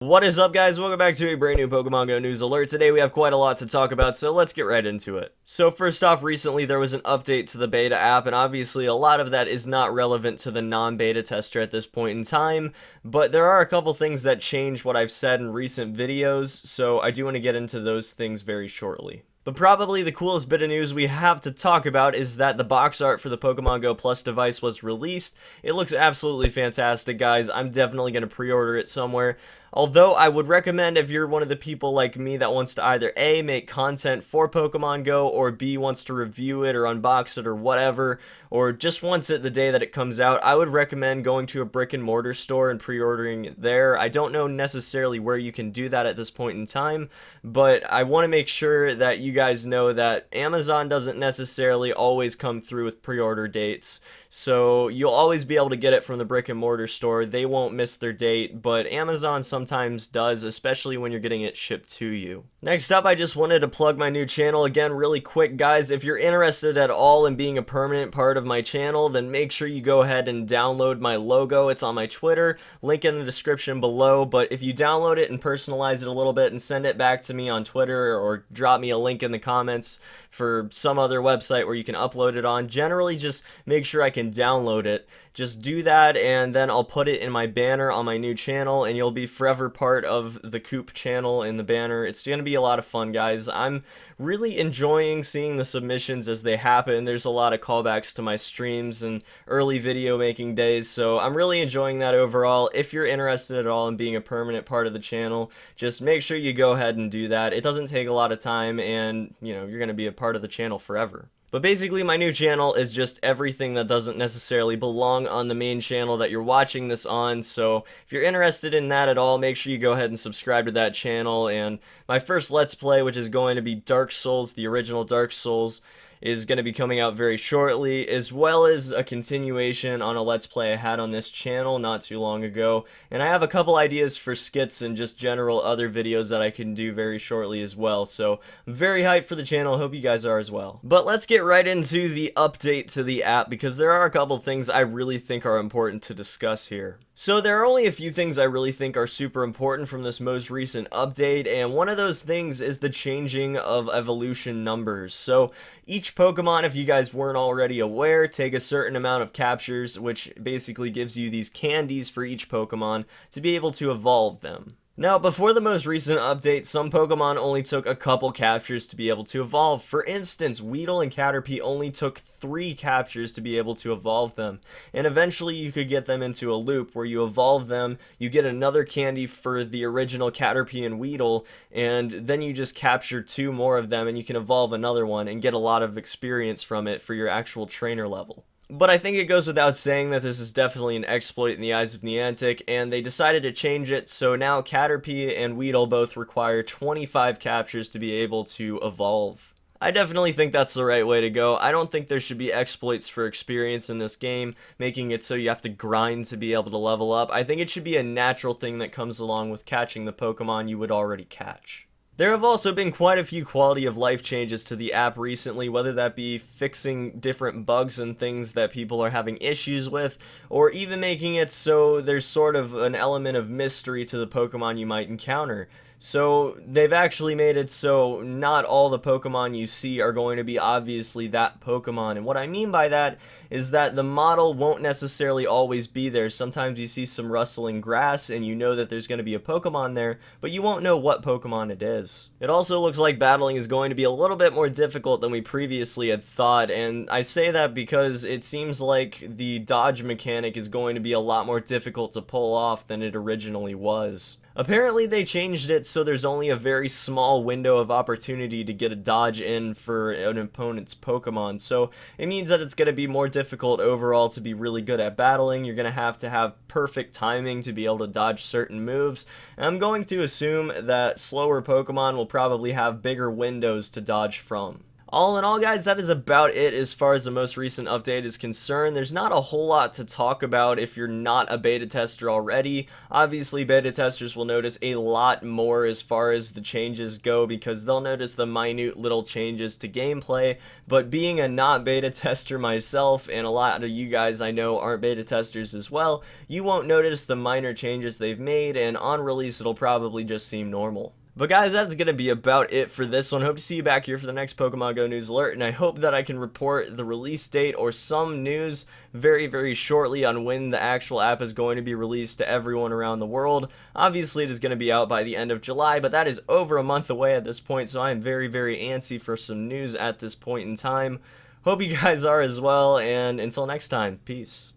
What is up, guys? Welcome back to a brand new Pokemon Go news alert. Today we have quite a lot to talk about, so let's get right into it. So first off, recently there was an update to the beta app, and obviously a lot of that is not relevant to the non-beta tester at this point in time, but there are a couple things that change what I've said in recent videos, so I do want to get into those things very shortly. But probably the coolest bit of news we have to talk about is that the box art for the Pokemon Go Plus device was released. It looks absolutely fantastic, guys. I'm definitely going to pre-order it somewhere. Although I would recommend, if you're one of the people like me that wants to either A, make content for Pokemon Go, or B, wants to review it or unbox it or whatever, or just wants it the day that it comes out, I would recommend going to a brick and mortar store and pre-ordering it there. I don't know necessarily where you can do that at this point in time, but I want to make sure that you guys know that Amazon doesn't necessarily always come through with pre-order dates. So you'll always be able to get it from the brick and mortar store. They won't miss their date, but Amazon sometimes does, especially when you're getting it shipped to you. Next up, I just wanted to plug my new channel again really quick, guys. If you're interested at all in being a permanent part of my channel, then make sure you go ahead and download my logo. It's on my Twitter, link in the description below, but if you download it and personalize it a little bit and send it back to me on Twitter or drop me a link in the comments for some other website where you can upload it on, generally just make sure I can download it. Just do that, and then I'll put it in my banner on my new channel, and you'll be forever part of the Coop channel in the banner. It's going to be a lot of fun, guys. I'm really enjoying seeing the submissions as they happen. There's a lot of callbacks to my streams and early video making days, so I'm really enjoying that overall. If you're interested at all in being a permanent part of the channel, just make sure you go ahead and do that. It doesn't take a lot of time, and you're going to be a part of the channel forever. But basically, my new channel is just everything that doesn't necessarily belong on the main channel that you're watching this on, so if you're interested in that at all, make sure you go ahead and subscribe to that channel. And my first Let's Play, which is going to be Dark Souls, the original Dark Souls, is going to be coming out very shortly, as well as a continuation on a Let's Play I had on this channel not too long ago. And I have a couple ideas for skits and just general other videos that I can do very shortly as well, so I'm very hyped for the channel. I hope you guys are as well. But let's get right into the update to the app, because there are a couple things I really think are important to discuss here. So there are only a few things I really think are super important from this most recent update, and one of those things is the changing of evolution numbers. So each Pokemon, if you guys weren't already aware, take a certain amount of captures, which basically gives you these candies for each Pokemon to be able to evolve them. Now, before the most recent update, some Pokemon only took a couple captures to be able to evolve. For instance, Weedle and Caterpie only took 3 captures to be able to evolve them. And eventually you could get them into a loop where you evolve them, you get another candy for the original Caterpie and Weedle, and then you just capture 2 more of them and you can evolve another one and get a lot of experience from it for your actual trainer level. But I think it goes without saying that this is definitely an exploit in the eyes of Niantic, and they decided to change it, so now Caterpie and Weedle both require 25 captures to be able to evolve. I definitely think that's the right way to go. I don't think there should be exploits for experience in this game, making it so you have to grind to be able to level up. I think it should be a natural thing that comes along with catching the Pokemon you would already catch. There have also been quite a few quality of life changes to the app recently, whether that be fixing different bugs and things that people are having issues with, or even making it so there's sort of an element of mystery to the Pokemon you might encounter. So they've actually made it so not all the Pokemon you see are going to be obviously that Pokemon. And what I mean by that is that the model won't necessarily always be there. Sometimes you see some rustling grass and you know that there's going to be a Pokemon there, but you won't know what Pokemon it is. It also looks like battling is going to be a little bit more difficult than we previously had thought, and I say that because it seems like the dodge mechanic is going to be a lot more difficult to pull off than it originally was. Apparently they changed it so there's only a very small window of opportunity to get a dodge in for an opponent's Pokemon, so it means that it's going to be more difficult overall to be really good at battling. You're going to have perfect timing to be able to dodge certain moves, and I'm going to assume that slower Pokemon will probably have bigger windows to dodge from. All in all, guys, that is about it as far as the most recent update is concerned. There's not a whole lot to talk about if you're not a beta tester already. Obviously, beta testers will notice a lot more as far as the changes go because they'll notice the minute little changes to gameplay. But being a not beta tester myself, and a lot of you guys I know aren't beta testers as well, you won't notice the minor changes they've made, and on release it'll probably just seem normal. But guys, that's going to be about it for this one. Hope to see you back here for the next Pokemon Go news alert, and I hope that I can report the release date or some news very, very shortly on when the actual app is going to be released to everyone around the world. Obviously, it is going to be out by the end of July, but that is over a month away at this point, so I am very, very antsy for some news at this point in time. Hope you guys are as well, and until next time, peace.